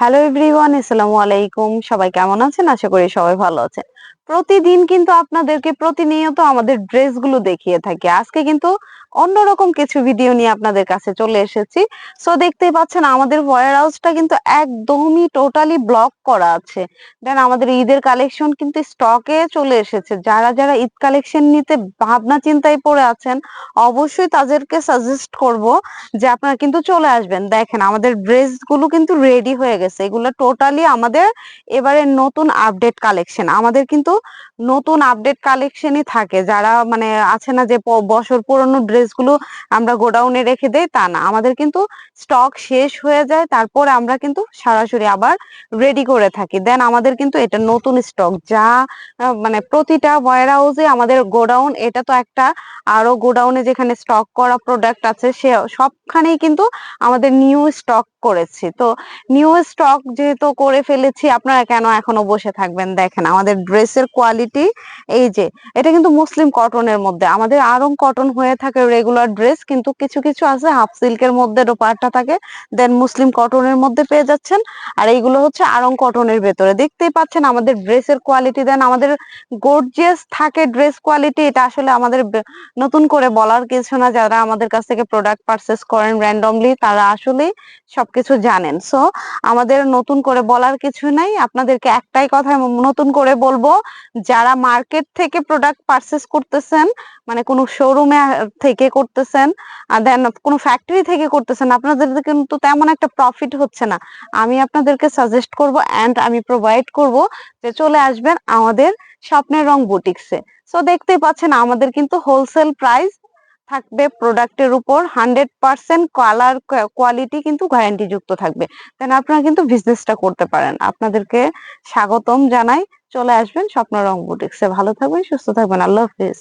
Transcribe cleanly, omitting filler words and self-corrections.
Hello everyone, আসসালামু আলাইকুম। সবাই কেমন আছেন? আশা করি সবাই ভালো আছেন। প্রতিদিন কিন্তু আপনাদেরকে প্রতিনিয়ত আমাদের ড্রেসগুলো দেখিয়ে থাকি। আজকে কিন্তু অন্যরকম কিছু ভিডিও নিয়ে আপনাদের কাছে চলে এসেছি। সো দেখতেই পাচ্ছেন আমাদের ওয়্যার হাউসটা কিন্তু একদমই টোটালি ব্লক করা আছে। দেন আমাদের ঈদের কালেকশন কিন্তু স্টকে চলে এসেছে। যারা যারা ঈদ কালেকশন নিতে ভাবনা চিন্তায় পড়ে আছেন, অবশ্যই তাদেরকে সাজেস্ট করব যে আপনারা কিন্তু চলে আসবেন। দেখেন আমাদের ড্রেসগুলো কিন্তু রেডি হয়ে গেছে। এগুলো টোটালি আমাদের এবারে নতুন আপডেট কালেকশন। আমাদের কিন্তু নতুন আপডেট কালেকশনই থাকে। যারা মানে আছে না যে বছর পুরনো ড্রেসগুলো আমরা গোডাউনে রেখে দেই, তা না। আমাদের কিন্তু স্টক শেষ হয়ে যায়, তারপরে আমরা কিন্তু সরাসরি আবার রেডি করে থাকি। দেন আমাদের কিন্তু এটা নতুন স্টক যা মানে প্রতিটা ওয়্যার হাউসে আমাদের গোডাউন, এটা তো একটা, আরো গোডাউনে যেখানে স্টক করা প্রোডাক্ট আছে সে সবখানেই কিন্তু আমাদের নিউ স্টক করেছি। তো নিউ স্টক যেহেতু করে ফেলেছি, আপনারা কেন এখনো বসে থাকবেন? দেখেন আমাদের ড্রেসের কোয়ালিটি। এই যে এটা কিন্তু মুসলিম কটনের মধ্যে, আমাদের আরং কটন হয়ে থাকে রেগুলার ড্রেস, কিন্তু কিছু কিছু আছে হাফ সিল্কের মধ্যে দোপাট্টা থাকে, দেন মুসলিম কটনের মধ্যে পেয়ে যাচ্ছেন। আর এইগুলো হচ্ছে আরং কটনের ভেতরে। দেখতেই পাচ্ছেন আমাদের ড্রেসের কোয়ালিটি। দেন আমাদের গর্জিয়াস থাকে ড্রেস কোয়ালিটি। এটা আসলে আমাদের নতুন করে বলার কিছু না। যারা আমাদের কাছ থেকে প্রোডাক্ট পারচেস করেন র্যান্ডমলি, তারা আসলেই সবকিছু জানেন। সো আমাদের নতুন করে বলার কিছু নাই। আপনাদেরকে একটাই কথা নতুন করে বলবো, যারা মার্কেট থেকে প্রোডাক্ট পারচেস করতেছেন, মানে কোনো শোরুমে থেকে করতেছেন, দেন কোনো ফ্যাক্টরি থেকে করতেছেন, আপনাদের কিন্তু তেমন একটা প্রফিট হচ্ছে না। আমি আপনাদেরকে সাজেস্ট করব এন্ড আমি প্রোভাইড করব যে চলে আসবেন আমাদের স্বপ্নের রং বুটিক্সে। সো দেখতেই পাচ্ছেন আমাদের কিন্তু হোলসেল প্রাইস থাকবে প্রোডাক্টের উপর। 100% কালার কোয়ালিটি কিন্তু গ্যারান্টি যুক্ত থাকবে। দেন আপনারা কিন্তু বিজনেসটা করতে পারেন। আপনাদেরকে স্বাগতম জানাই। চলে আসবেন স্বপ্ন রং বুটিক্সে। ভালো থাকবেন, সুস্থ থাকবেন। আল্লাহ হাফেজ।